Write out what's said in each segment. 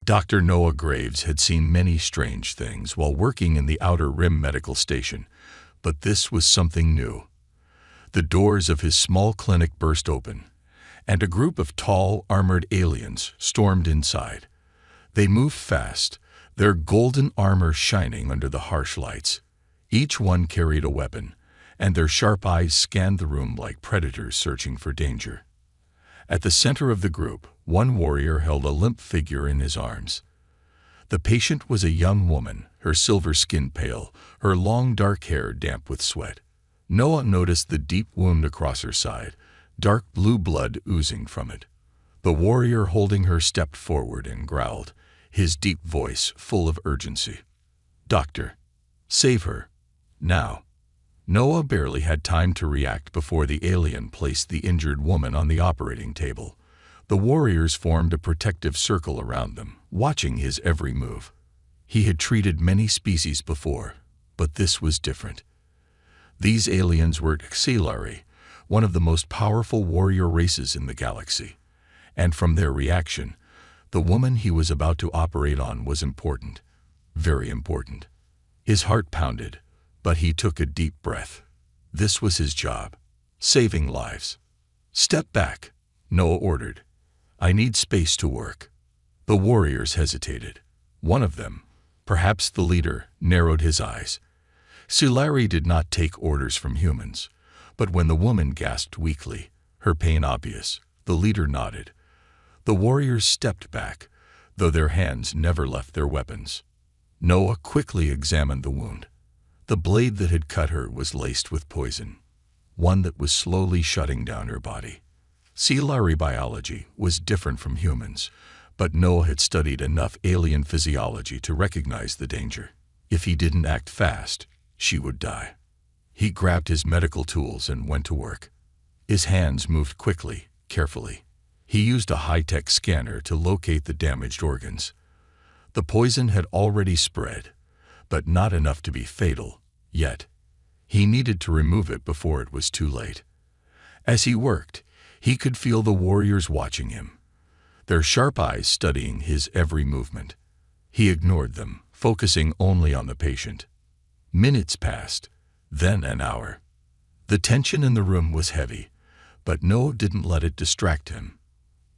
Dr. Noah Graves had seen many strange things while working in the Outer Rim Medical Station, but this was something new. The doors of his small clinic burst open, and a group of tall, armored aliens stormed inside. They moved fast, their golden armor shining under the harsh lights. Each one carried a weapon, and their sharp eyes scanned the room like predators searching for danger. At the center of the group, one warrior held a limp figure in his arms. The patient was a young woman, her silver skin pale, her long dark hair damp with sweat. Noah noticed the deep wound across her side, dark blue blood oozing from it. The warrior holding her stepped forward and growled, his deep voice full of urgency. "Doctor, save her, now." Noah barely had time to react before the alien placed the injured woman on the operating table. The warriors formed a protective circle around them, watching his every move. He had treated many species before, but this was different. These aliens were Xelari, one of the most powerful warrior races in the galaxy, and from their reaction, the woman he was about to operate on was important, very important. His heart pounded, but he took a deep breath. This was his job, saving lives. "Step back," Noah ordered. "I need space to work." The warriors hesitated. One of them, perhaps the leader, narrowed his eyes. Xelari did not take orders from humans, but when the woman gasped weakly, her pain obvious, the leader nodded. The warriors stepped back, though their hands never left their weapons. Noah quickly examined the wound. The blade that had cut her was laced with poison, one that was slowly shutting down her body. Xelari biology was different from humans, but Noah had studied enough alien physiology to recognize the danger. If he didn't act fast, she would die. He grabbed his medical tools and went to work. His hands moved quickly, carefully. He used a high-tech scanner to locate the damaged organs. The poison had already spread, but not enough to be fatal, yet. He needed to remove it before it was too late. As he worked, he could feel the warriors watching him, their sharp eyes studying his every movement. He ignored them, focusing only on the patient. Minutes passed, then an hour. The tension in the room was heavy, but Noah didn't let it distract him.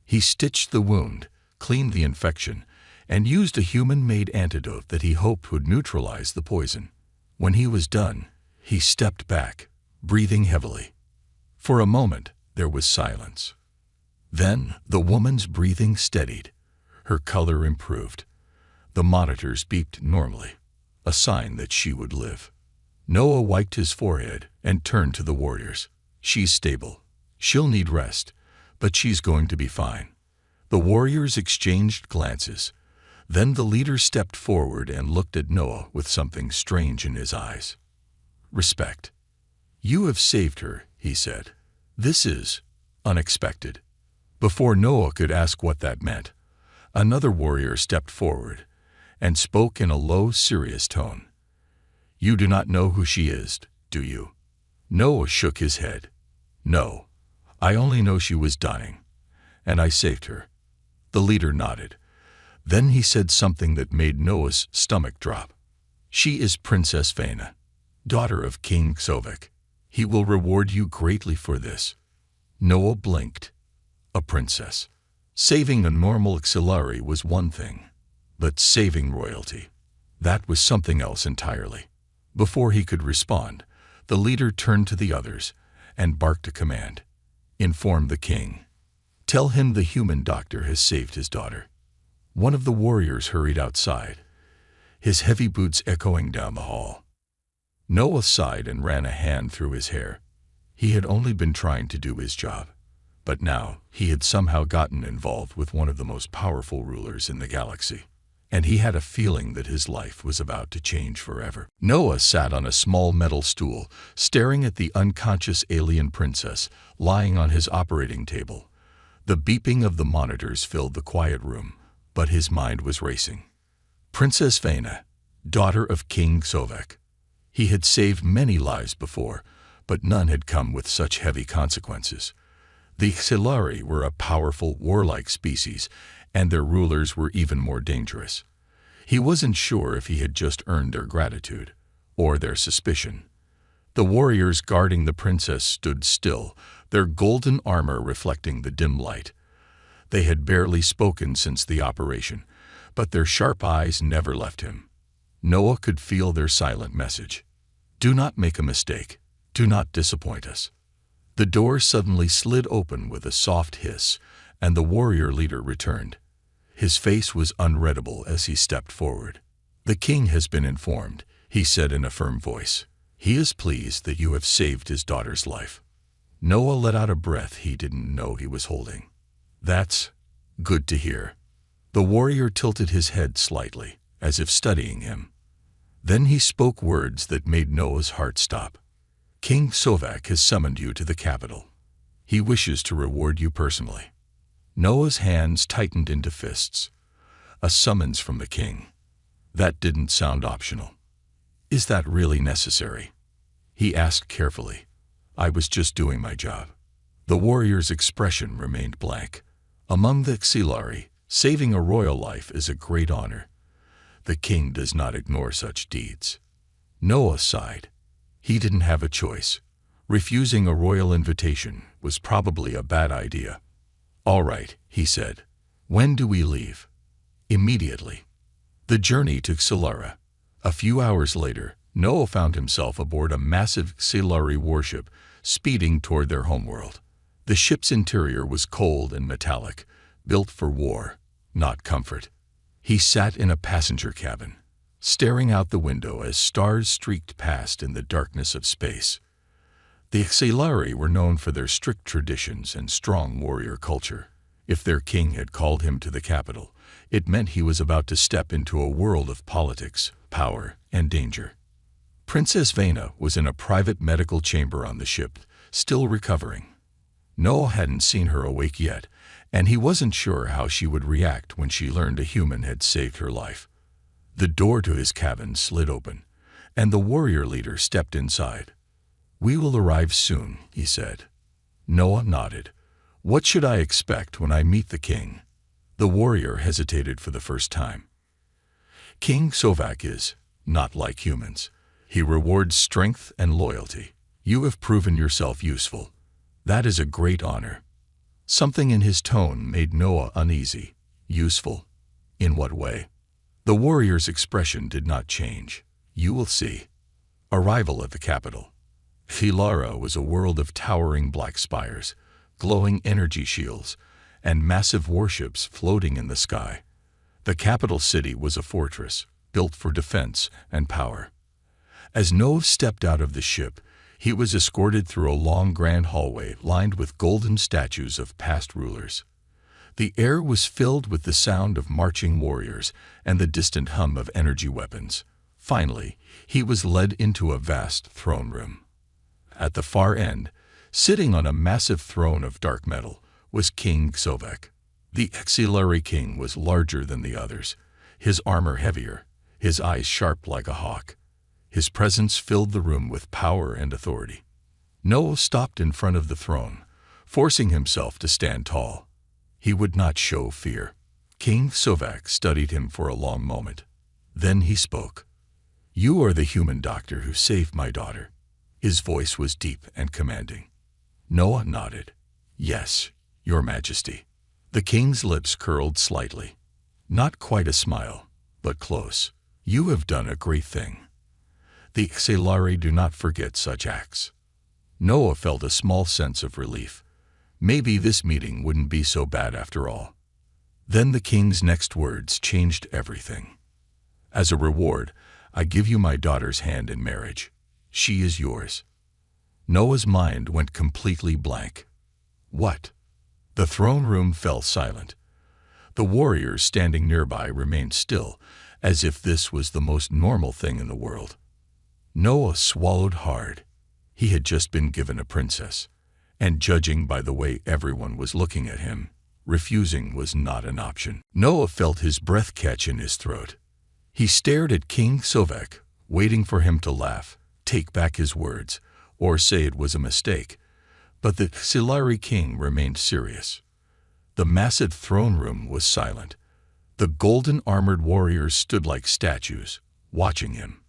He stitched the wound, cleaned the infection, and used a human-made antidote that he hoped would neutralize the poison. When he was done, he stepped back, breathing heavily. For a moment, there was silence. Then the woman's breathing steadied. Her color improved. The monitors beeped normally, a sign that she would live. Noah wiped his forehead and turned to the warriors. "She's stable. She'll need rest, but she's going to be fine." The warriors exchanged glances. Then the leader stepped forward and looked at Noah with something strange in his eyes. "Respect. You have saved her," he said. "This is unexpected." Before Noah could ask what that meant, another warrior stepped forward and spoke in a low, serious tone. "You do not know who she is, do you?" Noah shook his head. "No, I only know she was dying, and I saved her." The leader nodded. Then he said something that made Noah's stomach drop. "She is Princess Vena, daughter of King Sovek. He will reward you greatly for this." Noah blinked. A princess. Saving a normal Xelari was one thing, but saving royalty, that was something else entirely. Before he could respond, the leader turned to the others and barked a command. "Inform the king. Tell him the human doctor has saved his daughter." One of the warriors hurried outside, his heavy boots echoing down the hall. Noah sighed and ran a hand through his hair. He had only been trying to do his job, but now he had somehow gotten involved with one of the most powerful rulers in the galaxy, and he had a feeling that his life was about to change forever. Noah sat on a small metal stool, staring at the unconscious alien princess lying on his operating table. The beeping of the monitors filled the quiet room, but his mind was racing. Princess Vena, daughter of King Sovek. He had saved many lives before, but none had come with such heavy consequences. The Xelari were a powerful, warlike species, and their rulers were even more dangerous. He wasn't sure if he had just earned their gratitude or their suspicion. The warriors guarding the princess stood still, their golden armor reflecting the dim light. They had barely spoken since the operation, but their sharp eyes never left him. Noah could feel their silent message. Do not make a mistake. Do not disappoint us. The door suddenly slid open with a soft hiss, and the warrior leader returned. His face was unreadable as he stepped forward. The king has been informed, he said in a firm voice. He is pleased that you have saved his daughter's life. Noah let out a breath he didn't know he was holding. That's good to hear. The warrior tilted his head slightly, as if studying him. Then he spoke words that made Noah's heart stop. King Sovak has summoned you to the capital. He wishes to reward you personally. Noah's hands tightened into fists. A summons from the king. That didn't sound optional. Is that really necessary? He asked carefully. I was just doing my job. The warrior's expression remained blank. Among the Xilari, saving a royal life is a great honor. The king does not ignore such deeds. Noah sighed. He didn't have a choice. Refusing a royal invitation was probably a bad idea. All right, he said. When do we leave? Immediately. The journey to Xilari. A few hours later, Noah found himself aboard a massive Xilari warship speeding toward their homeworld. The ship's interior was cold and metallic, built for war, not comfort. He sat in a passenger cabin, staring out the window as stars streaked past in the darkness of space. The Xilari were known for their strict traditions and strong warrior culture. If their king had called him to the capital, it meant he was about to step into a world of politics, power, and danger. Princess Vena was in a private medical chamber on the ship, still recovering. Noah hadn't seen her awake yet, and he wasn't sure how she would react when she learned a human had saved her life. The door to his cabin slid open, and the warrior leader stepped inside. We will arrive soon, he said. Noah nodded. What should I expect when I meet the king? The warrior hesitated for the first time. King Sovak is not like humans. He rewards strength and loyalty. You have proven yourself useful. That is a great honor. Something in his tone made Noah uneasy. Useful? In what way? The warrior's expression did not change. You will see. Arrival at the capital. Xilari was a world of towering black spires, glowing energy shields, and massive warships floating in the sky. The capital city was a fortress, built for defense and power. As Noah stepped out of the ship, he was escorted through a long grand hallway lined with golden statues of past rulers. The air was filled with the sound of marching warriors and the distant hum of energy weapons. Finally, he was led into a vast throne room. At the far end, sitting on a massive throne of dark metal, was King Sovak. The Xilari king was larger than the others, his armor heavier, his eyes sharp like a hawk. His presence filled the room with power and authority. Noah stopped in front of the throne, forcing himself to stand tall. He would not show fear. King Sovak studied him for a long moment. Then he spoke. You are the human doctor who saved my daughter. His voice was deep and commanding. Noah nodded. Yes, Your Majesty. The king's lips curled slightly. Not quite a smile, but close. You have done a great thing. The Xilari do not forget such acts. Noah felt a small sense of relief. Maybe this meeting wouldn't be so bad after all. Then the king's next words changed everything. As a reward, I give you my daughter's hand in marriage. She is yours. Noah's mind went completely blank. What? The throne room fell silent. The warriors standing nearby remained still, as if this was the most normal thing in the world. Noah swallowed hard. He had just been given a princess, and judging by the way everyone was looking at him, refusing was not an option. Noah felt his breath catch in his throat. He stared at King Sovak, waiting for him to laugh, take back his words, or say it was a mistake. But the Xilari king remained serious. The massive throne room was silent. The golden-armored warriors stood like statues, watching him.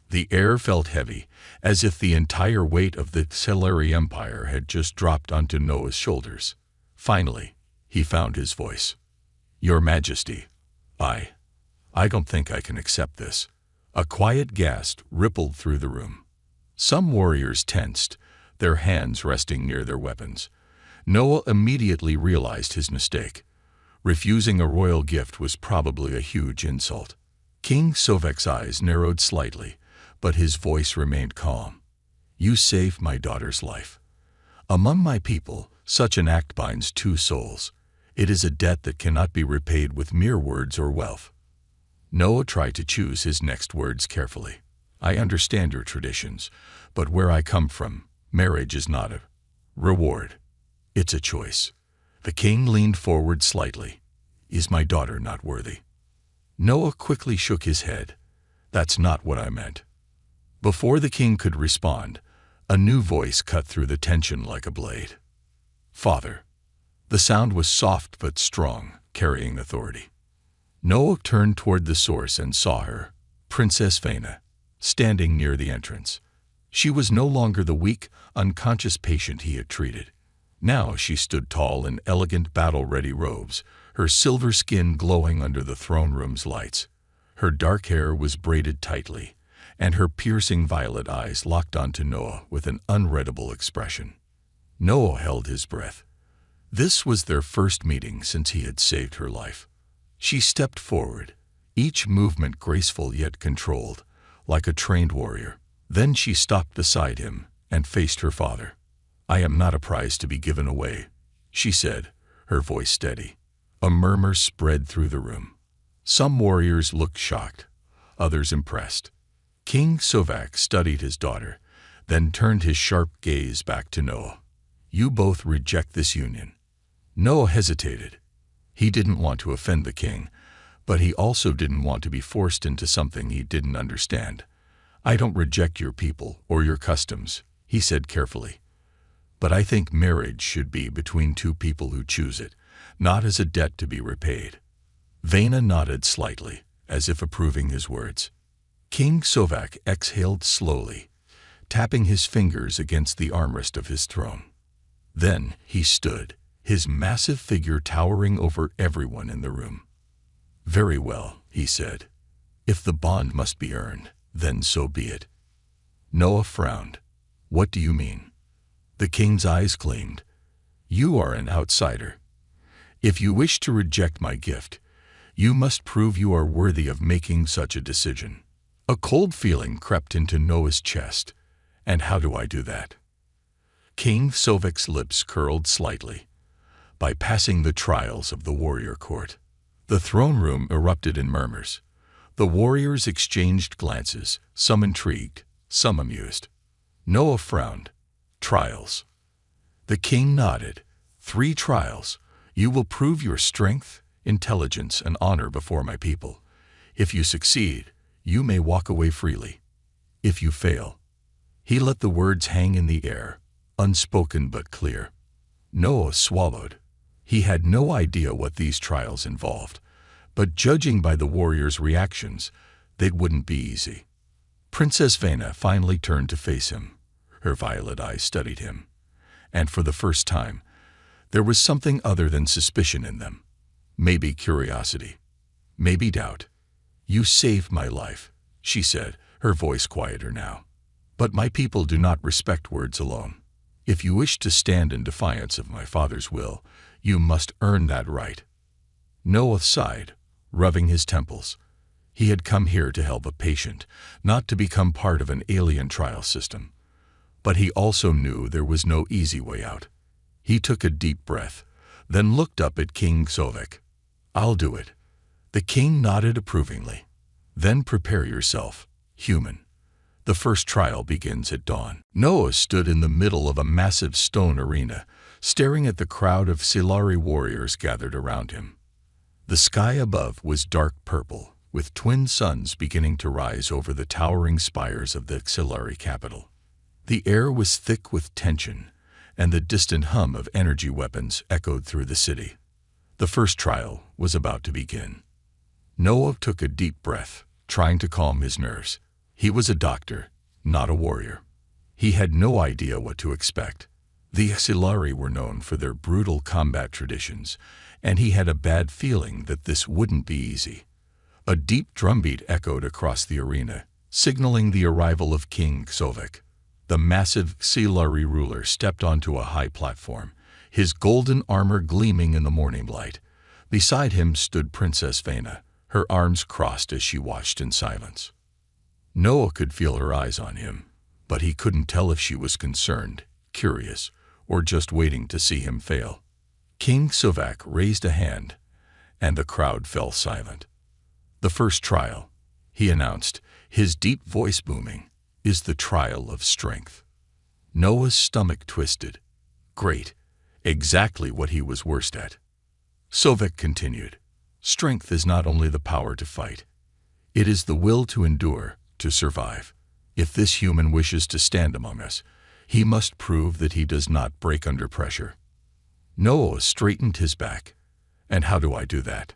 The air felt heavy, as if the entire weight of the Celery Empire had just dropped onto Noah's shoulders. Finally, he found his voice. "Your Majesty, I don't think I can accept this." A quiet gasp rippled through the room. Some warriors tensed, their hands resting near their weapons. Noah immediately realized his mistake. Refusing a royal gift was probably a huge insult. King Sovek's eyes narrowed slightly, but his voice remained calm. "You saved my daughter's life. Among my people, such an act binds two souls. It is a debt that cannot be repaid with mere words or wealth." Noah tried to choose his next words carefully. "I understand your traditions, but where I come from, marriage is not a reward. It's a choice." The king leaned forward slightly. "Is my daughter not worthy?" Noah quickly shook his head. "That's not what I meant." Before the king could respond, a new voice cut through the tension like a blade. "Father." The sound was soft but strong, carrying authority. Noah turned toward the source and saw her, Princess Vena, standing near the entrance. She was no longer the weak, unconscious patient he had treated. Now she stood tall in elegant battle-ready robes, her silver skin glowing under the throne room's lights. Her dark hair was braided tightly, and her piercing violet eyes locked onto Noah with an unreadable expression. Noah held his breath. This was their first meeting since he had saved her life. She stepped forward, each movement graceful yet controlled, like a trained warrior. Then she stopped beside him and faced her father. "I am not a prize to be given away," she said, her voice steady. A murmur spread through the room. Some warriors looked shocked, others impressed. King Sovek studied his daughter, then turned his sharp gaze back to Noah. "You both reject this union." Noah hesitated. He didn't want to offend the king, but he also didn't want to be forced into something he didn't understand. "I don't reject your people or your customs," he said carefully. "But I think marriage should be between two people who choose it, not as a debt to be repaid." Vena nodded slightly, as if approving his words. King Sovek exhaled slowly, tapping his fingers against the armrest of his throne. Then he stood, his massive figure towering over everyone in the room. "Very well," he said. "If the bond must be earned, then so be it." Noah frowned. "What do you mean?" The king's eyes gleamed. "You are an outsider. If you wish to reject my gift, you must prove you are worthy of making such a decision." A cold feeling crept into Noah's chest. "And how do I do that?" King Sovek's lips curled slightly. "By passing the trials of the warrior court." The throne room erupted in murmurs. The warriors exchanged glances, some intrigued, some amused. Noah frowned. "Trials." The king nodded. "3 trials. You will prove your strength, intelligence, and honor before my people. If you succeed, you may walk away freely. If you fail—" He let the words hang in the air, unspoken but clear. Noah swallowed. He had no idea what these trials involved, but judging by the warriors' reactions, they wouldn't be easy. Princess Vena finally turned to face him. Her violet eyes studied him, and for the first time, there was something other than suspicion in them. Maybe curiosity, maybe doubt. "You saved my life," she said, her voice quieter now. "But my people do not respect words alone. If you wish to stand in defiance of my father's will, you must earn that right." Noah sighed, rubbing his temples. He had come here to help a patient, not to become part of an alien trial system. But he also knew there was no easy way out. He took a deep breath, then looked up at King Sovek. "I'll do it." The king nodded approvingly. "Then prepare yourself, human. The first trial begins at dawn." Noah stood in the middle of a massive stone arena, staring at the crowd of Silari warriors gathered around him. The sky above was dark purple, with twin suns beginning to rise over the towering spires of the Silari capital. The air was thick with tension, and the distant hum of energy weapons echoed through the city. The first trial was about to begin. Noah took a deep breath, trying to calm his nerves. He was a doctor, not a warrior. He had no idea what to expect. The Silari were known for their brutal combat traditions, and he had a bad feeling that this wouldn't be easy. A deep drumbeat echoed across the arena, signaling the arrival of King Sovek. The massive Silari ruler stepped onto a high platform, his golden armor gleaming in the morning light. Beside him stood Princess Vena, her arms crossed as she watched in silence. Noah could feel her eyes on him, but he couldn't tell if she was concerned, curious, or just waiting to see him fail. King Sovek raised a hand, and the crowd fell silent. "The first trial," he announced, his deep voice booming, "is the trial of strength." Noah's stomach twisted. Great. Exactly what he was worst at. Sovek continued, "Strength is not only the power to fight. It is the will to endure, to survive. If this human wishes to stand among us, he must prove that he does not break under pressure." Noah straightened his back. "And how do I do that?"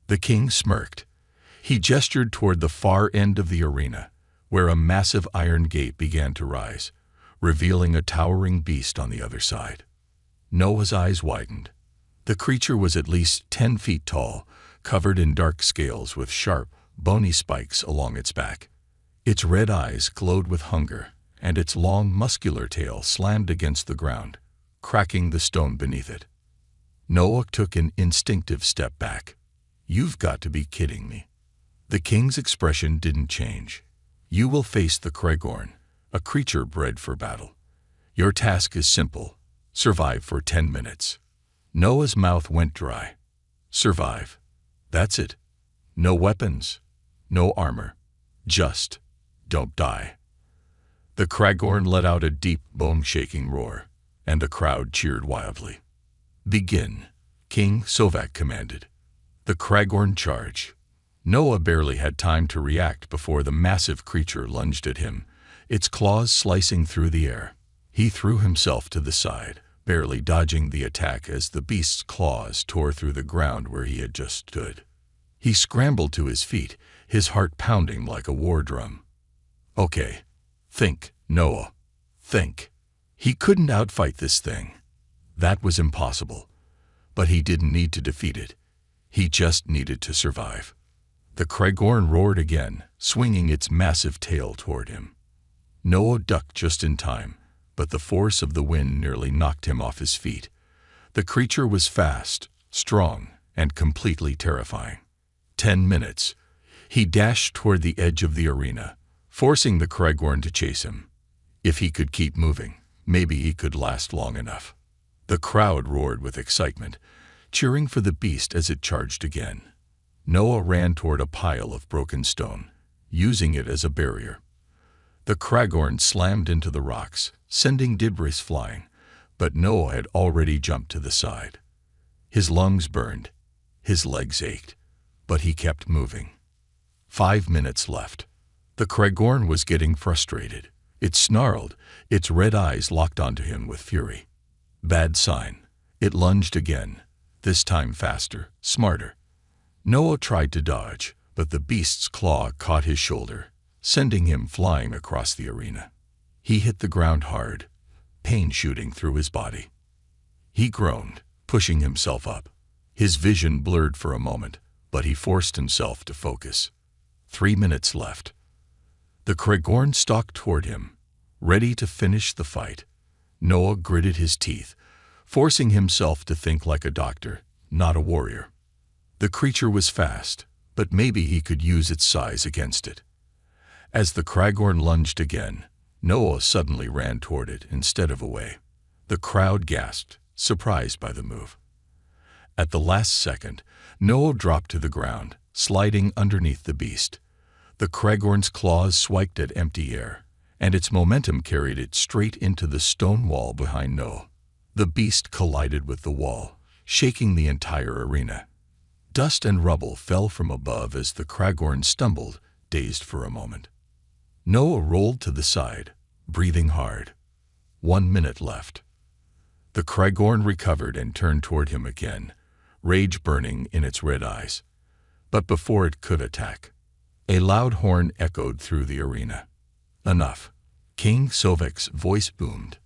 The king smirked. He gestured toward the far end of the arena, where a massive iron gate began to rise, revealing a towering beast on the other side. Noah's eyes widened. The creature was at least 10 feet tall, covered in dark scales with sharp, bony spikes along its back. Its red eyes glowed with hunger, and its long, muscular tail slammed against the ground, cracking the stone beneath it. Noah took an instinctive step back. "You've got to be kidding me." The king's expression didn't change. "You will face the Kregorn, a creature bred for battle. Your task is simple. Survive for 10 minutes. Noah's mouth went dry. Survive. That's it. No weapons, no armor. Just don't die. The Kregorn let out a deep, bone-shaking roar, and the crowd cheered wildly. "Begin," King Sovek commanded. The Kregorn charged. Noah barely had time to react before the massive creature lunged at him, its claws slicing through the air. He threw himself to the side, barely dodging the attack as the beast's claws tore through the ground where he had just stood. He scrambled to his feet, his heart pounding like a war drum. "Okay. Think, Noah. Think." He couldn't outfight this thing. That was impossible. But he didn't need to defeat it. He just needed to survive. The Kregorn roared again, swinging its massive tail toward him. Noah ducked just in time, but the force of the wind nearly knocked him off his feet. The creature was fast, strong, and completely terrifying. 10 minutes. He dashed toward the edge of the arena, forcing the Kregorn to chase him. If he could keep moving, maybe he could last long enough. The crowd roared with excitement, cheering for the beast as it charged again. Noah ran toward a pile of broken stone, using it as a barrier. The Kregorn slammed into the rocks, sending debris flying, but Noah had already jumped to the side. His lungs burned, his legs ached, but he kept moving. 5 minutes left. The Kregorn was getting frustrated. It snarled, its red eyes locked onto him with fury. Bad sign. It lunged again, this time faster, smarter. Noah tried to dodge, but the beast's claw caught his shoulder, sending him flying across the arena. He hit the ground hard, pain shooting through his body. He groaned, pushing himself up. His vision blurred for a moment, but he forced himself to focus. 3 minutes left. The Kregorn stalked toward him, ready to finish the fight. Noah gritted his teeth, forcing himself to think like a doctor, not a warrior. The creature was fast, but maybe he could use its size against it. As the Kregorn lunged again, Noah suddenly ran toward it instead of away. The crowd gasped, surprised by the move. At the last second, Noah dropped to the ground, sliding underneath the beast. The Kregorn's claws swiped at empty air, and its momentum carried it straight into the stone wall behind Noah. The beast collided with the wall, shaking the entire arena. Dust and rubble fell from above as the Kregorn stumbled, dazed for a moment. Noah rolled to the side, breathing hard. 1 minute left. The Kregorn recovered and turned toward him again, rage burning in its red eyes. But before it could attack, a loud horn echoed through the arena. Enough. King Sovek's voice boomed.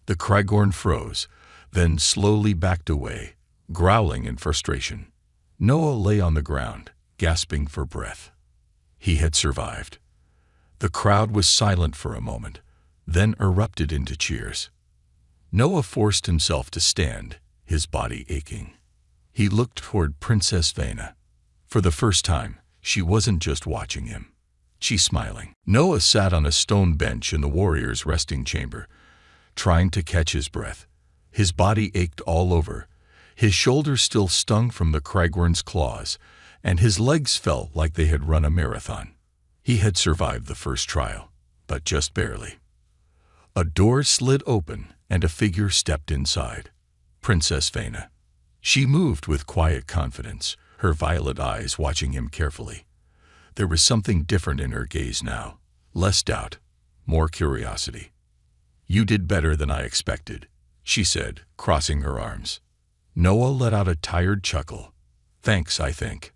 The Krygorn froze, then slowly backed away, growling in frustration. Noah lay on the ground, gasping for breath. He had survived. The crowd was silent for a moment, then erupted into cheers. Noah forced himself to stand, his body aching. He looked toward Princess Vena. For the first time, she wasn't just watching him. She's smiling. Noah sat on a stone bench in the warrior's resting chamber, trying to catch his breath. His body ached all over. His shoulders still stung from the Krygorn's claws, and his legs felt like they had run a marathon. He had survived the first trial, but just barely. A door slid open, and a figure stepped inside. Princess Vena. She moved with quiet confidence, her violet eyes watching him carefully. There was something different in her gaze now. Less doubt, more curiosity. "You did better than I expected," she said, crossing her arms. Noah let out a tired chuckle. "Thanks, I think."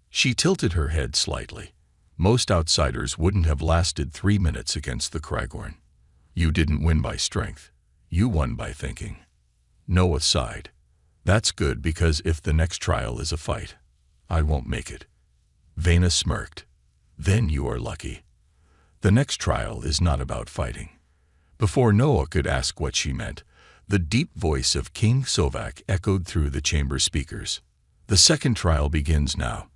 She tilted her head slightly. Most outsiders wouldn't have lasted 3 minutes against the Krygorn. "You didn't win by strength. You won by thinking." Noah sighed. "That's good, because if the next trial is a fight, I won't make it." Vena smirked. "Then you are lucky. The next trial is not about fighting." Before Noah could ask what she meant, the deep voice of King Sovek echoed through the chamber speakers. "The second trial begins now.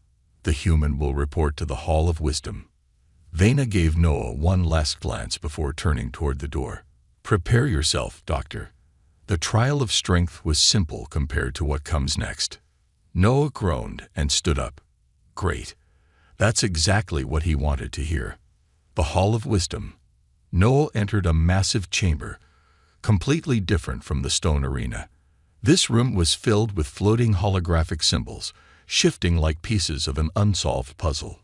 The human will report to the Hall of Wisdom." Vena gave Noah one last glance before turning toward the door. "Prepare yourself, Doctor." The trial of strength was simple compared to what comes next. Noah groaned and stood up. Great. That's exactly what he wanted to hear. The Hall of Wisdom. Noah entered a massive chamber, completely different from the stone arena. This room was filled with floating holographic symbols, shifting like pieces of an unsolved puzzle.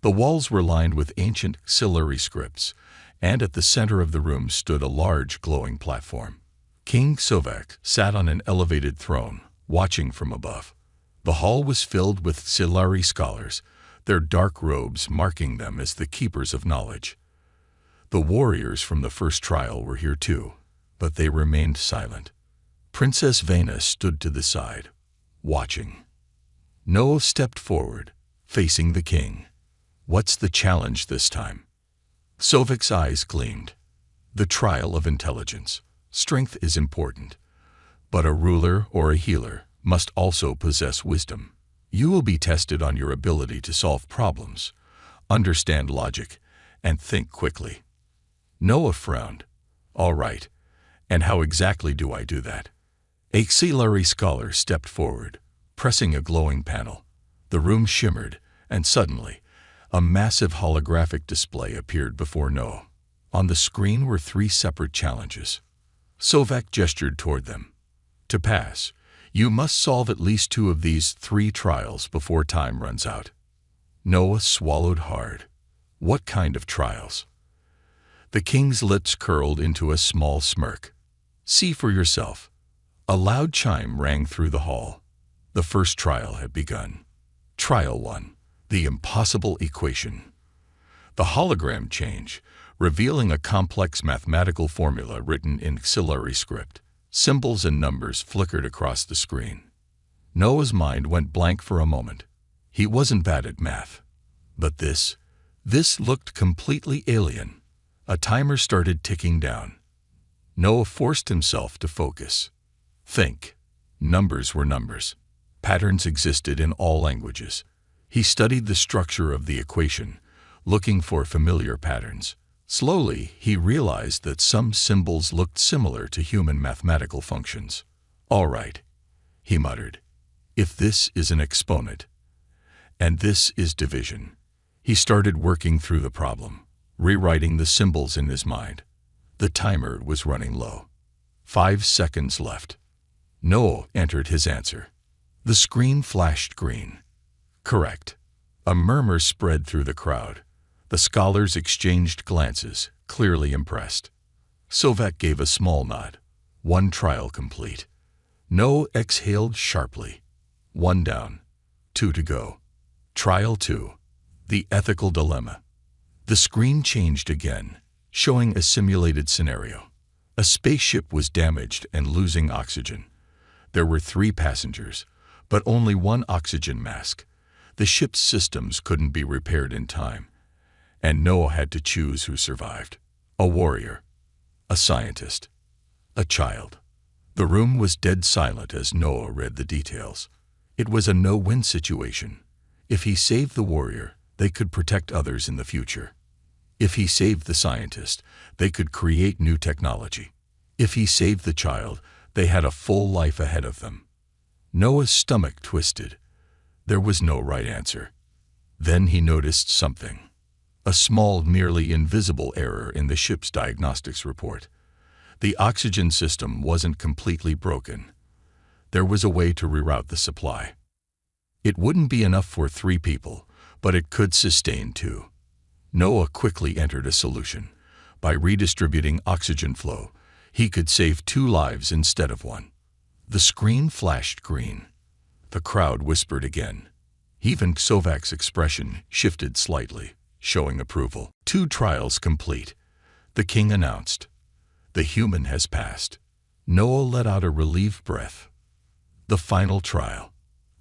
The walls were lined with ancient auxiliary scripts, and at the center of the room stood a large glowing platform. King Sovek sat on an elevated throne, watching from above. The hall was filled with auxiliary scholars, their dark robes marking them as the keepers of knowledge. The warriors from the first trial were here too, but they remained silent. Princess Vena stood to the side, watching. Noah stepped forward, facing the king. "What's the challenge this time?" Sovek's eyes gleamed. "The trial of intelligence. Strength is important, but a ruler or a healer must also possess wisdom. You will be tested on your ability to solve problems, understand logic, and think quickly." Noah frowned. "All right, and how exactly do I do that?" A auxiliary scholar stepped forward, pressing a glowing panel. The room shimmered, and suddenly, a massive holographic display appeared before Noah. On the screen were 3 separate challenges. Sovek gestured toward them. "To pass, you must solve at least 2 of these 3 trials before time runs out." Noah swallowed hard. What kind of trials? The king's lips curled into a small smirk. "See for yourself." A loud chime rang through the hall. The first trial had begun. Trial 1. The impossible equation. The hologram changed, revealing a complex mathematical formula written in auxiliary script. Symbols and numbers flickered across the screen. Noah's mind went blank for a moment. He wasn't bad at math. But this looked completely alien. A timer started ticking down. Noah forced himself to focus. Think. Numbers were numbers. Patterns existed in all languages. He studied the structure of the equation, looking for familiar patterns. Slowly, he realized that some symbols looked similar to human mathematical functions. "All right," he muttered. "If this is an exponent, and this is division." He started working through the problem, rewriting the symbols in his mind. The timer was running low. 5 seconds left. Noah entered his answer. The screen flashed green. Correct. A murmur spread through the crowd. The scholars exchanged glances, clearly impressed. Sovek gave a small nod. 1 trial complete. Noah exhaled sharply. 1 down, 2 to go. Trial 2. The ethical dilemma. The screen changed again, showing a simulated scenario. A spaceship was damaged and losing oxygen. There were 3 passengers, but only 1 oxygen mask. The ship's systems couldn't be repaired in time, and Noah had to choose who survived. A warrior, a scientist, a child. The room was dead silent as Noah read the details. It was a no-win situation. If he saved the warrior, they could protect others in the future. If he saved the scientist, they could create new technology. If he saved the child, they had a full life ahead of them. Noah's stomach twisted. There was no right answer. Then he noticed something. A small, nearly invisible error in the ship's diagnostics report. The oxygen system wasn't completely broken. There was a way to reroute the supply. It wouldn't be enough for 3 people, but it could sustain 2. Noah quickly entered a solution. By redistributing oxygen flow, he could save 2 lives instead of 1. The screen flashed green. The crowd whispered again. Even Sovak's expression shifted slightly, showing approval. 2 trials complete. The king announced. The human has passed. Noah let out a relieved breath. The final trial.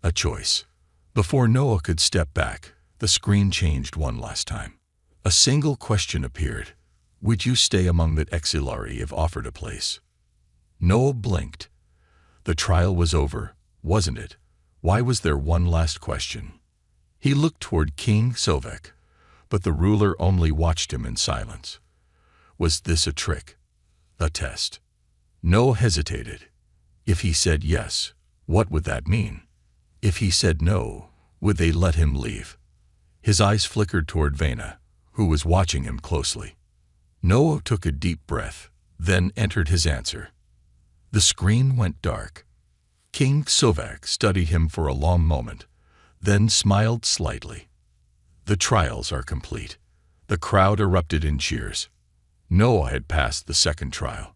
A choice. Before Noah could step back, the screen changed one last time. A single question appeared. Would you stay among the Exilari if offered a place? Noah blinked. The trial was over, wasn't it? Why was there one last question? He looked toward King Sovek, but the ruler only watched him in silence. Was this a trick? A test? Noah hesitated. If he said yes, what would that mean? If he said no, would they let him leave? His eyes flickered toward Vena, who was watching him closely. Noah took a deep breath, then entered his answer. The screen went dark. King Sovak studied him for a long moment, then smiled slightly. The trials are complete. The crowd erupted in cheers. Noah had passed the second trial.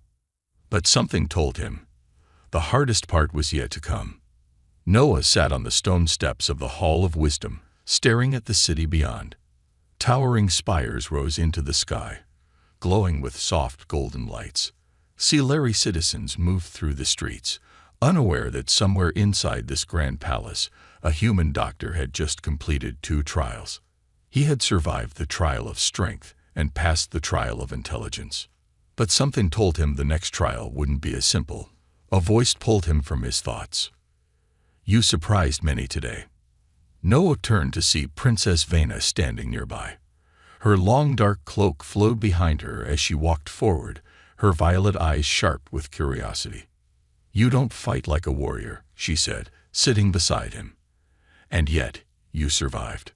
But something told him. The hardest part was yet to come. Noah sat on the stone steps of the Hall of Wisdom, staring at the city beyond. Towering spires rose into the sky, glowing with soft golden lights. Silari citizens moved through the streets, unaware that somewhere inside this grand palace, a human doctor had just completed 2 trials. He had survived the trial of strength and passed the trial of intelligence. But something told him the next trial wouldn't be as simple. A voice pulled him from his thoughts. You surprised many today. Noah turned to see Princess Vena standing nearby. Her long dark cloak flowed behind her as she walked forward, her violet eyes sharp with curiosity. You don't fight like a warrior, she said, sitting beside him. And yet, you survived.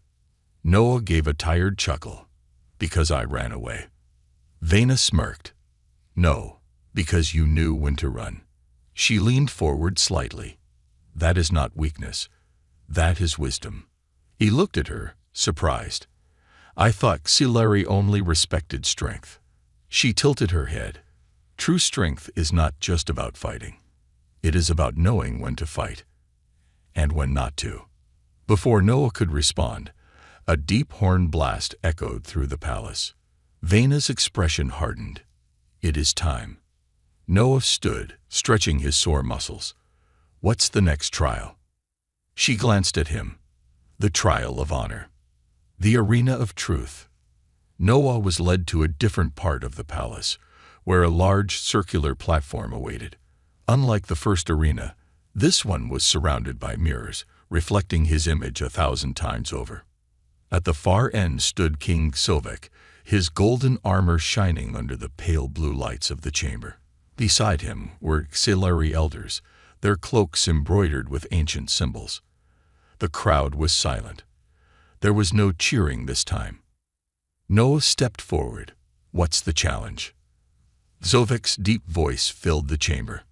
Noah gave a tired chuckle. Because I ran away. Vena smirked. No, because you knew when to run. She leaned forward slightly. That is not weakness. That is wisdom. He looked at her, surprised. I thought Silari only respected strength. She tilted her head. True strength is not just about fighting. It is about knowing when to fight and when not to. Before Noah could respond, a deep horn blast echoed through the palace. Vena's expression hardened. It is time. Noah stood, stretching his sore muscles. What's the next trial? She glanced at him. The trial of honor. The arena of truth. Noah was led to a different part of the palace, where a large circular platform awaited. Unlike the first arena, this one was surrounded by mirrors, reflecting his image 1,000 times over. At the far end stood King Sovek, his golden armor shining under the pale blue lights of the chamber. Beside him were Xilari elders, their cloaks embroidered with ancient symbols. The crowd was silent. There was no cheering this time. Noah stepped forward. What's the challenge? Sovek's deep voice filled the chamber.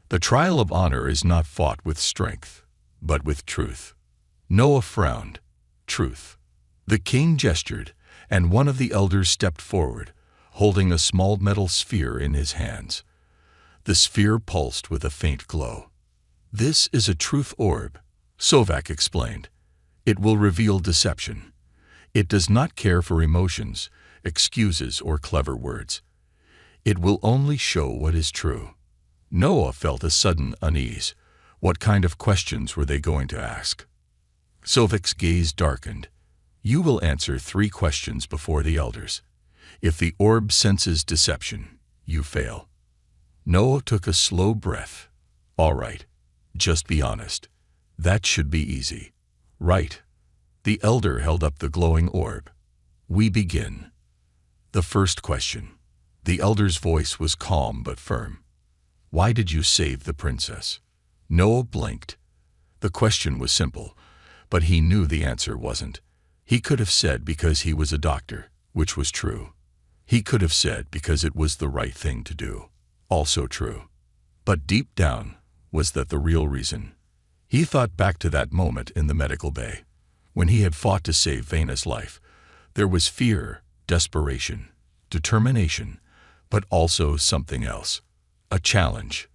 The trial of honor is not fought with strength, but with truth. Noah frowned. Truth. The king gestured, and one of the elders stepped forward, holding a small metal sphere in his hands. The sphere pulsed with a faint glow. This is a truth orb, Sovak explained. It will reveal deception. It does not care for emotions, excuses, or clever words. It will only show what is true. Noah felt a sudden unease. What kind of questions were they going to ask? Sovak's gaze darkened. You will answer 3 questions before the elders. If the orb senses deception, you fail. Noah took a slow breath. All right, just be honest. That should be easy. Right. The elder held up the glowing orb. We begin. The first question. The elder's voice was calm but firm. Why did you save the princess? Noah blinked. The question was simple, but he knew the answer wasn't. He could have said because he was a doctor, which was true. He could have said because it was the right thing to do, also true. But deep down, was that the real reason? He thought back to that moment in the medical bay. When he had fought to save Vena's life, there was fear, desperation, determination, but also something else. A challenge.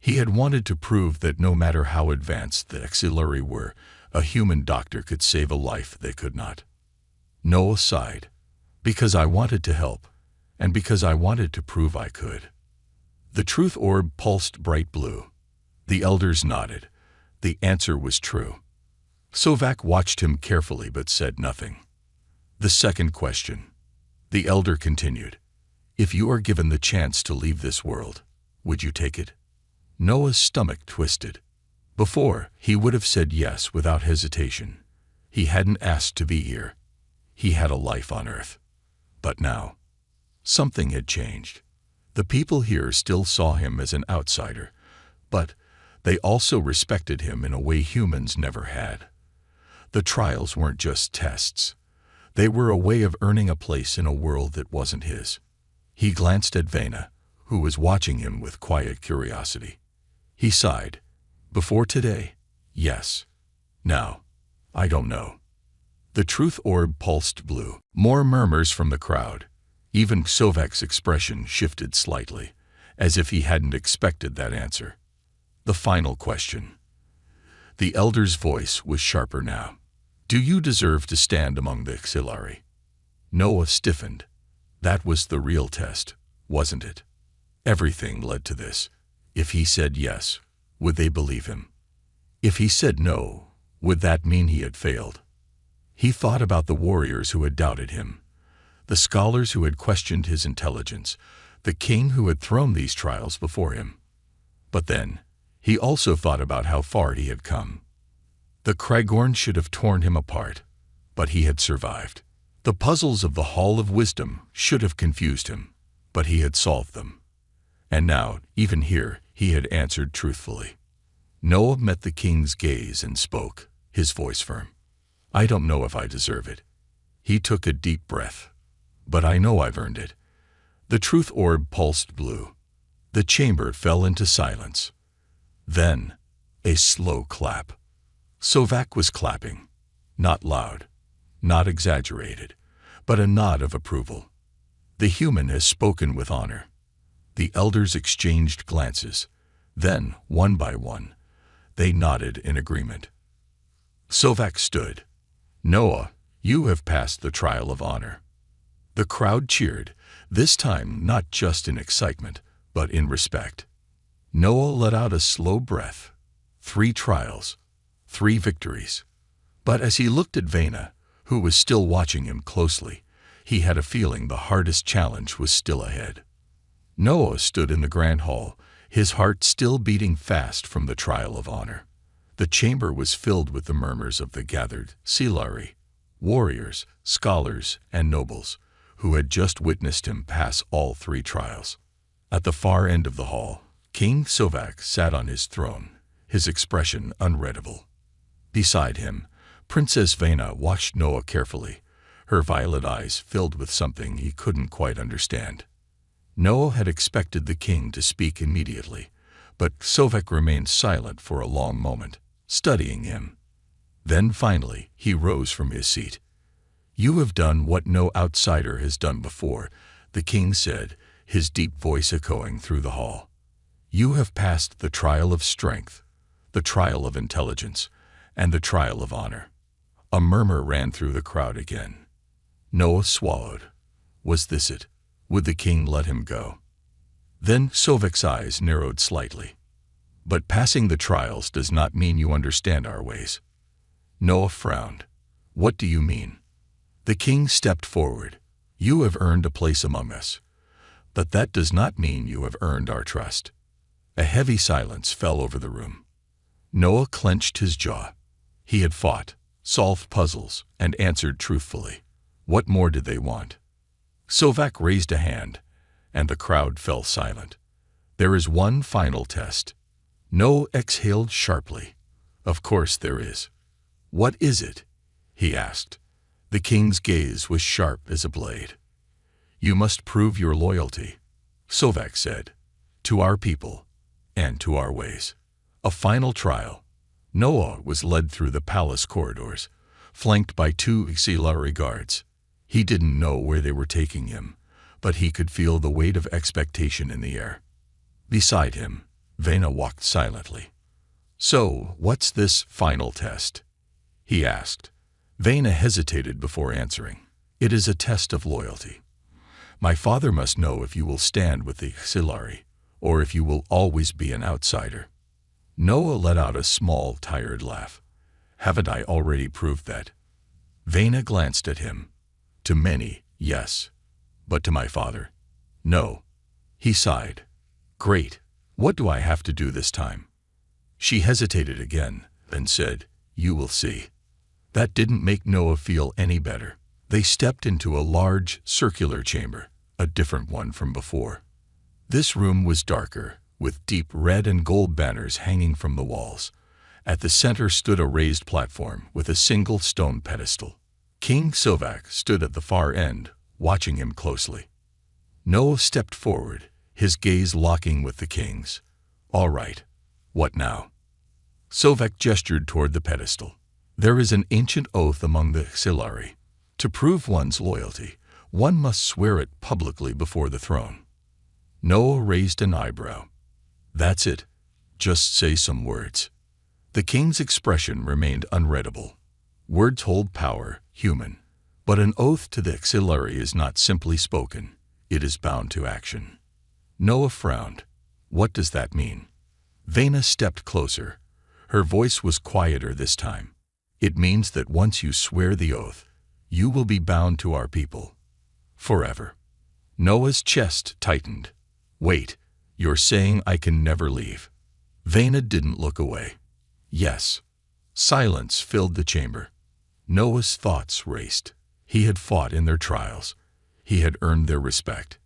He had wanted to prove that no matter how advanced the HFY were, a human doctor could save a life they could not. Noah sighed. Because I wanted to help, and because I wanted to prove I could. The truth orb pulsed bright blue. The elders nodded. The answer was true. Sovak watched him carefully but said nothing. The second question. The elder continued. If you are given the chance to leave this world, would you take it? Noah's stomach twisted. Before, he would have said yes without hesitation. He hadn't asked to be here. He had a life on Earth. But now, something had changed. The people here still saw him as an outsider, but they also respected him in a way humans never had. The trials weren't just tests. They were a way of earning a place in a world that wasn't his. He glanced at Vena, who was watching him with quiet curiosity. He sighed. Before today, yes. Now, I don't know. The truth orb pulsed blue. More murmurs from the crowd. Even Sovak's expression shifted slightly, as if he hadn't expected that answer. The final question. The elder's voice was sharper now. Do you deserve to stand among the HFY? Noah stiffened. That was the real test, wasn't it? Everything led to this. If he said yes, would they believe him? If he said no, would that mean he had failed? He thought about the warriors who had doubted him, the scholars who had questioned his intelligence, the king who had thrown these trials before him. But then, he also thought about how far he had come. The Kragorn should have torn him apart, but he had survived. The puzzles of the Hall of Wisdom should have confused him, but he had solved them. And now, even here, he had answered truthfully. Noah met the king's gaze and spoke, his voice firm. I don't know if I deserve it. He took a deep breath. But I know I've earned it. The truth orb pulsed blue. The chamber fell into silence. Then, a slow clap. Sovak was clapping. Not loud, not exaggerated, but a nod of approval. The human has spoken with honor. The elders exchanged glances. Then, one by one, they nodded in agreement. Sovak stood. Noah, you have passed the trial of honor. The crowd cheered, this time not just in excitement, but in respect. Noah let out a slow breath. 3 trials, 3 victories. But as he looked at Vena, who was still watching him closely, he had a feeling the hardest challenge was still ahead. Noah stood in the grand hall, his heart still beating fast from the trial of honor. The chamber was filled with the murmurs of the gathered HFY, warriors, scholars, and nobles, who had just witnessed him pass all 3 trials. At the far end of the hall, King Sovak sat on his throne, his expression unreadable. Beside him, Princess Vena watched Noah carefully, her violet eyes filled with something he couldn't quite understand. Noah had expected the king to speak immediately, but Sovak remained silent for a long moment, studying him. Then finally, he rose from his seat. You have done what no outsider has done before, the king said, his deep voice echoing through the hall. You have passed the trial of strength, the trial of intelligence, and the trial of honor. A murmur ran through the crowd again. Noah swallowed. Was this it? Would the king let him go? Then Sovek's eyes narrowed slightly. But passing the trials does not mean you understand our ways. Noah frowned. What do you mean? The king stepped forward. You have earned a place among us. But that does not mean you have earned our trust. A heavy silence fell over the room. Noah clenched his jaw. He had fought, solved puzzles, and answered truthfully. What more did they want? Sovek raised a hand, and the crowd fell silent. There is one final test. Noah exhaled sharply. Of course there is. What is it? He asked. The king's gaze was sharp as a blade. You must prove your loyalty, Sovek said, to our people and to our ways. A final trial. Noah was led through the palace corridors, flanked by 2 auxiliary guards. He didn't know where they were taking him, but he could feel the weight of expectation in the air. Beside him, Vena walked silently. So, what's this final test? He asked. Vena hesitated before answering. It is a test of loyalty. My father must know if you will stand with the auxiliary, or if you will always be an outsider. Noah let out a small, tired laugh. Haven't I already proved that? Vena glanced at him. To many, yes. But to my father, no. He sighed. Great. What do I have to do this time? She hesitated again, then said, You will see. That didn't make Noah feel any better. They stepped into a large, circular chamber, a different one from before. This room was darker, with deep red and gold banners hanging from the walls. At the center stood a raised platform with a single stone pedestal. King Sovek stood at the far end, watching him closely. Noah stepped forward, his gaze locking with the king's. All right. What now? Sovek gestured toward the pedestal. There is an ancient oath among the auxiliary. To prove one's loyalty, one must swear it publicly before the throne. Noah raised an eyebrow. That's it. Just say some words. The king's expression remained unreadable. Words hold power, human. But an oath to the auxiliary is not simply spoken. It is bound to action. Noah frowned. What does that mean? Vena stepped closer. Her voice was quieter this time. It means that once you swear the oath, you will be bound to our people. Forever. Noah's chest tightened. Wait, you're saying I can never leave? Vena didn't look away. Yes. Silence filled the chamber. Noah's thoughts raced. He had fought in their trials. He had earned their respect.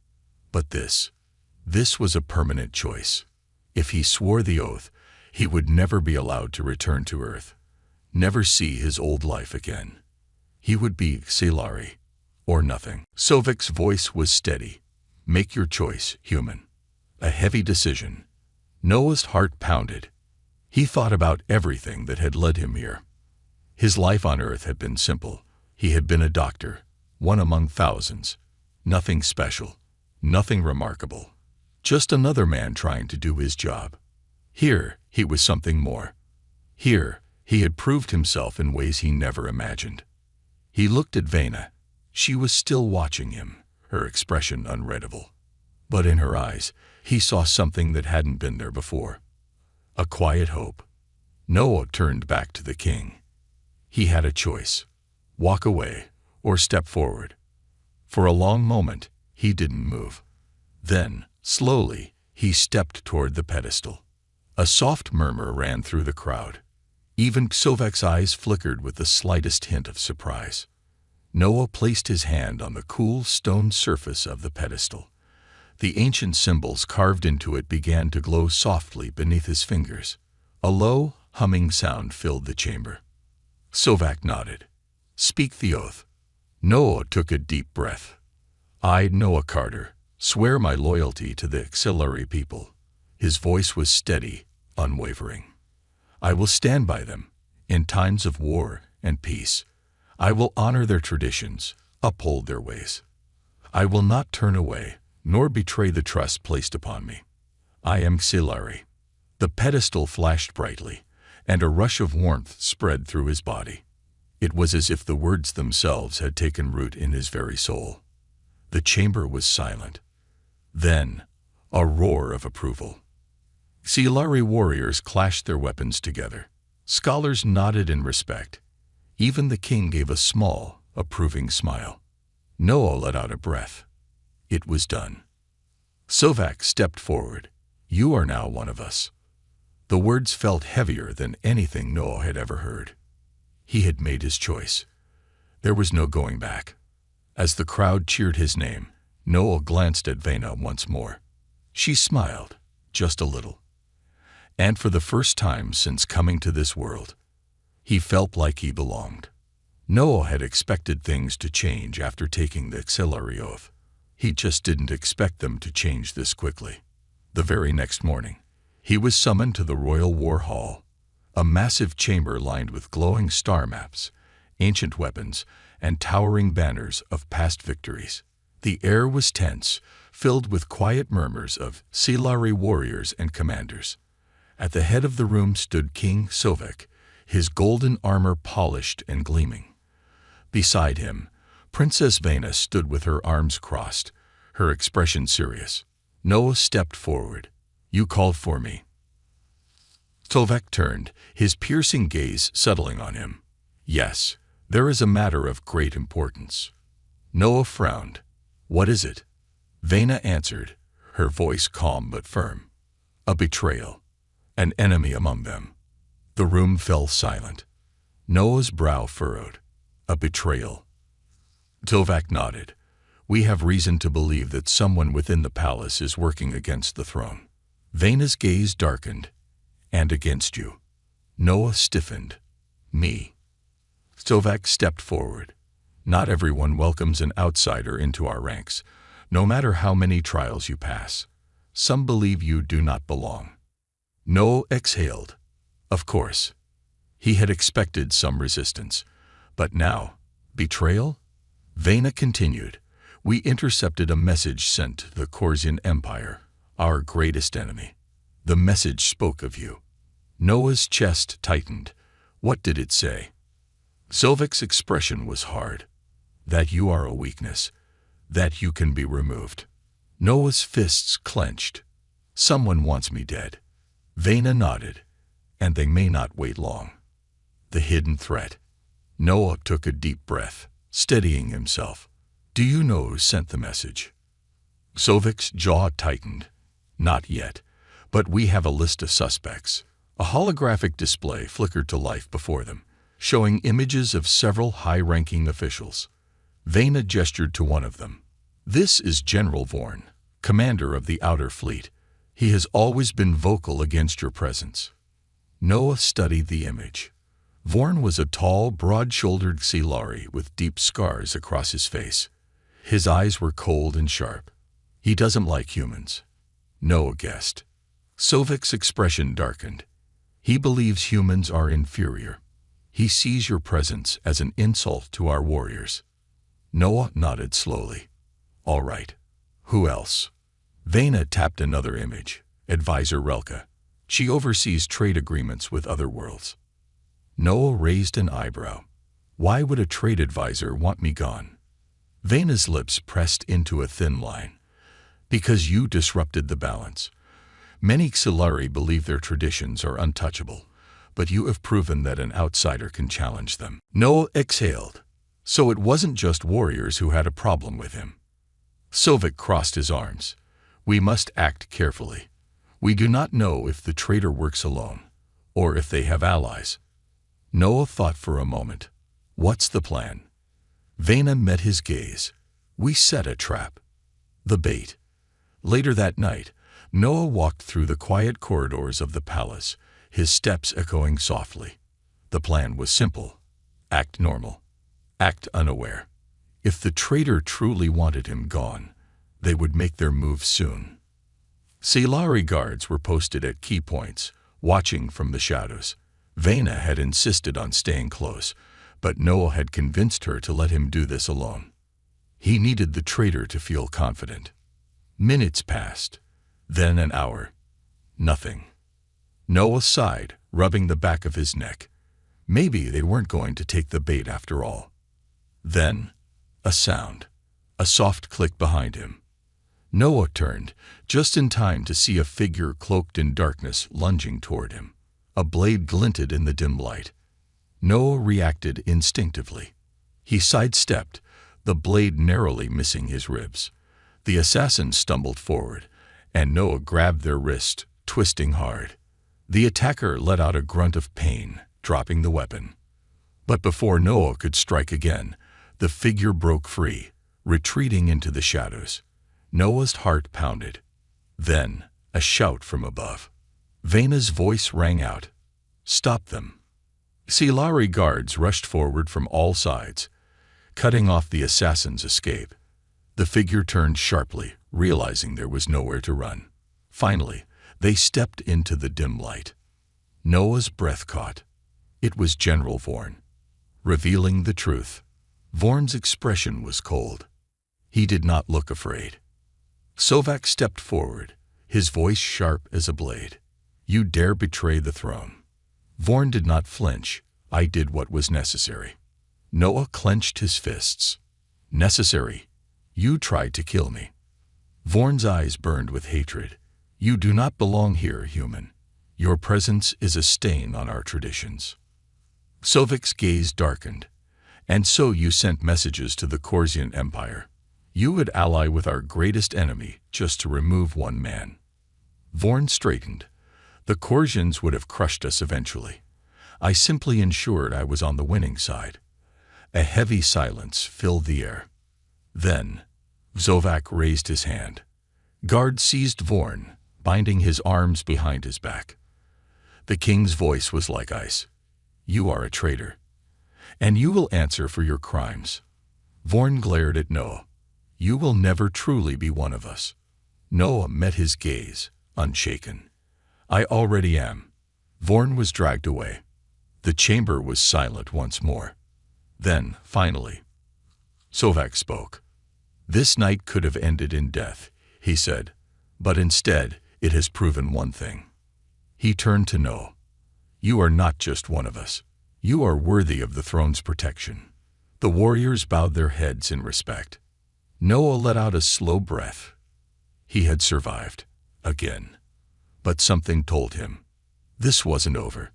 But this was a permanent choice. If he swore the oath, he would never be allowed to return to Earth, never see his old life again. He would be auxiliary, or nothing. Sovek's voice was steady. Make your choice, human. A heavy decision. Noah's heart pounded. He thought about everything that had led him here. His life on Earth had been simple. He had been a doctor, one among thousands. Nothing special, nothing remarkable. Just another man trying to do his job. Here, he was something more. Here, he had proved himself in ways he never imagined. He looked at Vena. She was still watching him, her expression unreadable. But in her eyes, he saw something that hadn't been there before. A quiet hope. Noah turned back to the king. He had a choice. Walk away, or step forward. For a long moment, he didn't move. Then, slowly, he stepped toward the pedestal. A soft murmur ran through the crowd. Even Sovek's eyes flickered with the slightest hint of surprise. Noah placed his hand on the cool stone surface of the pedestal. The ancient symbols carved into it began to glow softly beneath his fingers. A low, humming sound filled the chamber. Sovek nodded. Speak the oath. Noah took a deep breath. I, Noah Carter, swear my loyalty to the auxiliary people. His voice was steady, unwavering. I will stand by them, in times of war and peace. I will honor their traditions, uphold their ways. I will not turn away, nor betray the trust placed upon me. I am auxiliary. The pedestal flashed brightly, and a rush of warmth spread through his body. It was as if the words themselves had taken root in his very soul. The chamber was silent. Then, a roar of approval. Silari warriors clashed their weapons together. Scholars nodded in respect. Even the king gave a small, approving smile. Noah let out a breath. It was done. Sovak stepped forward. You are now one of us. The words felt heavier than anything Noah had ever heard. He had made his choice. There was no going back. As the crowd cheered his name, Noah glanced at Vena once more. She smiled, just a little. And for the first time since coming to this world, he felt like he belonged. Noah had expected things to change after taking the auxiliary oath. He just didn't expect them to change this quickly. The very next morning, he was summoned to the Royal War Hall, a massive chamber lined with glowing star maps, ancient weapons, and towering banners of past victories. The air was tense, filled with quiet murmurs of Silari warriors and commanders. At the head of the room stood King Sovek, his golden armor polished and gleaming. Beside him, Princess Vena stood with her arms crossed, her expression serious. Noah stepped forward. You called for me. Sovek turned, his piercing gaze settling on him. Yes, there is a matter of great importance. Noah frowned. What is it? Vena answered, her voice calm but firm. A betrayal. An enemy among them. The room fell silent. Noah's brow furrowed. A betrayal. Sovak nodded. We have reason to believe that someone within the palace is working against the throne. Vena's gaze darkened. And against you. Noah stiffened. Me. Sovak stepped forward. Not everyone welcomes an outsider into our ranks, no matter how many trials you pass. Some believe you do not belong. Noah exhaled. Of course. He had expected some resistance. But now, betrayal? Vena continued. We intercepted a message sent to the Korsian Empire, our greatest enemy. The message spoke of you. Noah's chest tightened. What did it say? Sovek's expression was hard. That you are a weakness. That you can be removed. Noah's fists clenched. Someone wants me dead. Vena nodded. And they may not wait long. The hidden threat. Noah took a deep breath, steadying himself. Do you know who sent the message? Sovek's jaw tightened. Not yet, but we have a list of suspects. A holographic display flickered to life before them, showing images of several high-ranking officials. Vena gestured to one of them. This is General Vorn, commander of the Outer Fleet. He has always been vocal against your presence. Noah studied the image. Vorn was a tall, broad-shouldered Silari with deep scars across his face. His eyes were cold and sharp. He doesn't like humans. Noah guessed. Sovek's expression darkened. He believes humans are inferior. He sees your presence as an insult to our warriors. Noah nodded slowly. All right. Who else? Vena tapped another image. Advisor Relka. She oversees trade agreements with other worlds. Noah raised an eyebrow. Why would a trade advisor want me gone? Vena's lips pressed into a thin line. Because you disrupted the balance. Many Xilari believe their traditions are untouchable, but you have proven that an outsider can challenge them. Noah exhaled. So it wasn't just warriors who had a problem with him. Sovek crossed his arms. We must act carefully. We do not know if the traitor works alone, or if they have allies. Noah thought for a moment. What's the plan? Vena met his gaze. We set a trap. The bait. Later that night, Noah walked through the quiet corridors of the palace, his steps echoing softly. The plan was simple. Act normal. Act unaware. If the traitor truly wanted him gone, they would make their move soon. Silari guards were posted at key points, watching from the shadows. Vena had insisted on staying close, but Noah had convinced her to let him do this alone. He needed the traitor to feel confident. Minutes passed, then an hour. Nothing. Noah sighed, rubbing the back of his neck. Maybe they weren't going to take the bait after all. Then, a sound. A soft click behind him. Noah turned, just in time to see a figure cloaked in darkness lunging toward him. A blade glinted in the dim light. Noah reacted instinctively. He sidestepped, the blade narrowly missing his ribs. The assassin stumbled forward, and Noah grabbed their wrist, twisting hard. The attacker let out a grunt of pain, dropping the weapon. But before Noah could strike again, the figure broke free, retreating into the shadows. Noah's heart pounded. Then, a shout from above. Vena's voice rang out. "Stop them!" Silari guards rushed forward from all sides, cutting off the assassin's escape. The figure turned sharply, realizing there was nowhere to run. Finally, they stepped into the dim light. Noah's breath caught. It was General Vorn. Revealing the truth. Vorn's expression was cold. He did not look afraid. Sovak stepped forward, his voice sharp as a blade. "You dare betray the throne." Vorn did not flinch. "I did what was necessary." Noah clenched his fists. "Necessary? You tried to kill me." Vorn's eyes burned with hatred. "You do not belong here, human. Your presence is a stain on our traditions." Sovik's gaze darkened. "And so you sent messages to the Korsian Empire. You would ally with our greatest enemy just to remove one man." Vorn straightened. "The Korsians would have crushed us eventually. I simply ensured I was on the winning side." A heavy silence filled the air. Then, Sovak raised his hand. Guards seized Vorn, binding his arms behind his back. The king's voice was like ice. "You are a traitor, and you will answer for your crimes." Vorn glared at Noah. "You will never truly be one of us." Noah met his gaze, unshaken. "I already am." Vorn was dragged away. The chamber was silent once more. Then, finally, Sovak spoke. "This night could have ended in death," he said, "but instead it has proven one thing." He turned to Noah. "You are not just one of us. You are worthy of the throne's protection." The warriors bowed their heads in respect. Noah let out a slow breath. He had survived. Again. But something told him this wasn't over.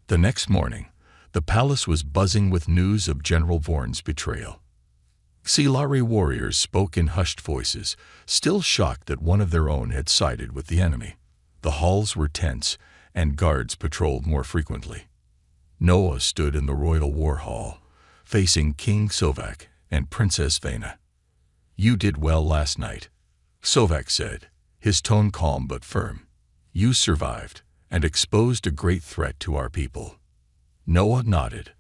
The next morning, the palace was buzzing with news of General Vorn's betrayal. Silari warriors spoke in hushed voices, still shocked that one of their own had sided with the enemy. The halls were tense, and guards patrolled more frequently. Noah stood in the royal war hall, facing King Sovak and Princess Vena. "You did well last night," Sovak said, his tone calm but firm. "You survived and exposed a great threat to our people." Noah nodded.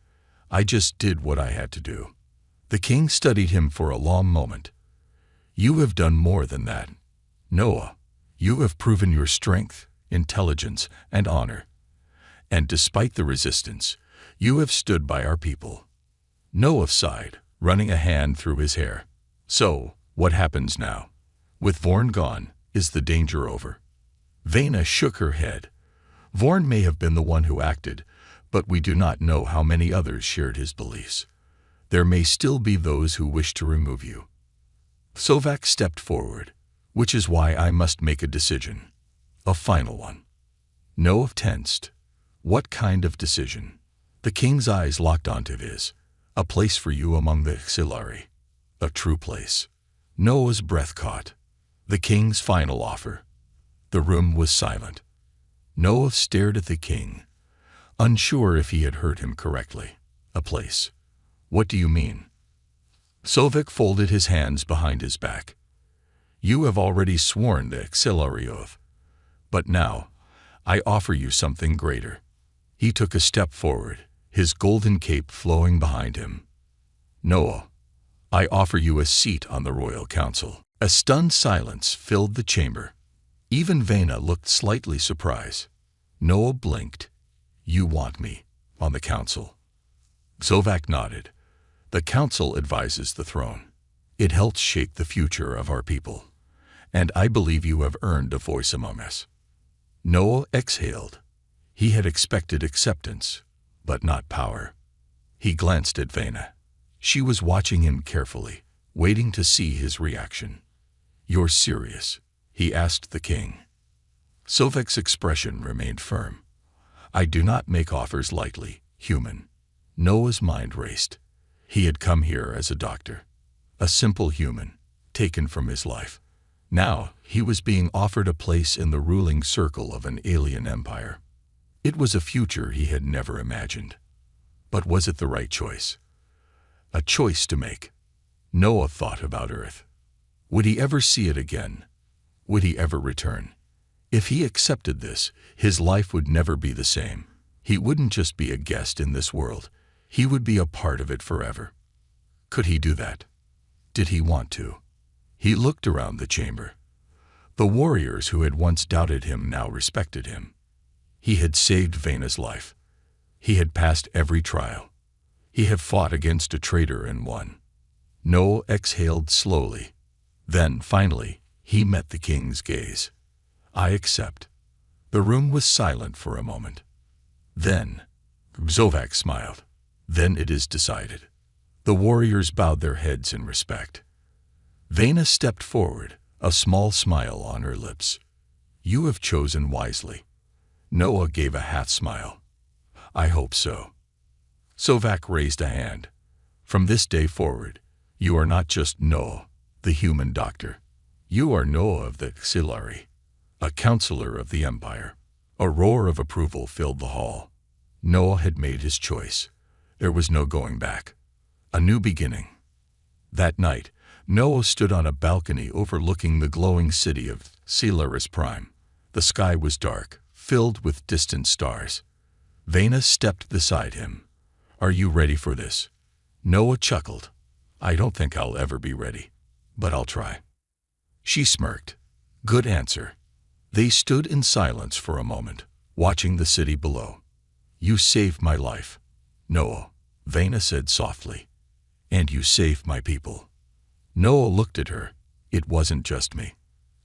"I just did what I had to do." The king studied him for a long moment. "You have done more than that. Noah, you have proven your strength, intelligence, and honor. And despite the resistance, you have stood by our people." Noah sighed, running a hand through his hair. "So, what happens now? With Vorn gone, is the danger over?" Vena shook her head. "Vorn may have been the one who acted, but we do not know how many others shared his beliefs. There may still be those who wish to remove you." Sovak stepped forward, "Which is why I must make a decision. A final one." Noah tensed. "What kind of decision?" The king's eyes locked onto his. "A place for you among the Xilari. A true place." Noah's breath caught. The king's final offer. The room was silent. Noah stared at the king, unsure if he had heard him correctly. "A place. What do you mean?" Sovik folded his hands behind his back. "You have already sworn the Xilari oath. But now, I offer you something greater." He took a step forward, his golden cape flowing behind him. "Noah, I offer you a seat on the royal council." A stunned silence filled the chamber. Even Vena looked slightly surprised. Noah blinked. "You want me on the council?" Sovak nodded. "The council advises the throne. It helps shape the future of our people. And I believe you have earned a voice among us." Noah exhaled. He had expected acceptance, but not power. He glanced at Vena. She was watching him carefully, waiting to see his reaction. "You're serious?" he asked the king. Sovek's expression remained firm. "I do not make offers lightly, human." Noah's mind raced. He had come here as a doctor, a simple human, taken from his life. Now he was being offered a place in the ruling circle of an alien empire. It was a future he had never imagined. But was it the right choice? A choice to make. Noah thought about Earth. Would he ever see it again? Would he ever return? If he accepted this, his life would never be the same. He wouldn't just be a guest in this world. He would be a part of it forever. Could he do that? Did he want to? He looked around the chamber. The warriors who had once doubted him now respected him. He had saved Vena's life. He had passed every trial. He had fought against a traitor and won. Noah exhaled slowly. Then, finally, he met the king's gaze. "I accept." The room was silent for a moment. Then, Sovek smiled. "Then it is decided." The warriors bowed their heads in respect. Vena stepped forward, a small smile on her lips. "You have chosen wisely." Noah gave a half-smile. "I hope so." Sovek raised a hand. "From this day forward, you are not just Noah, the human doctor. You are Noah of the Xilari, a counselor of the Empire." A roar of approval filled the hall. Noah had made his choice. There was no going back. A new beginning. That night, Noah stood on a balcony overlooking the glowing city of Xilari's Prime. The sky was dark, filled with distant stars. Vena stepped beside him. "Are you ready for this?" Noah chuckled. "I don't think I'll ever be ready, but I'll try." She smirked. "Good answer." They stood in silence for a moment, watching the city below. "You saved my life, Noah," Vena said softly. "And you saved my people." Noah looked at her. "It wasn't just me."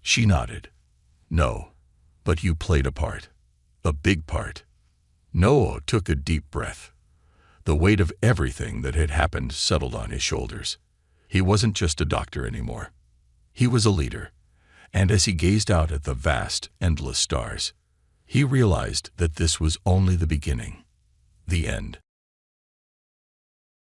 She nodded. "No, but you played a part. A big part." Noah took a deep breath. The weight of everything that had happened settled on his shoulders. He wasn't just a doctor anymore. He was a leader. And as he gazed out at the vast, endless stars, he realized that this was only the beginning, the end.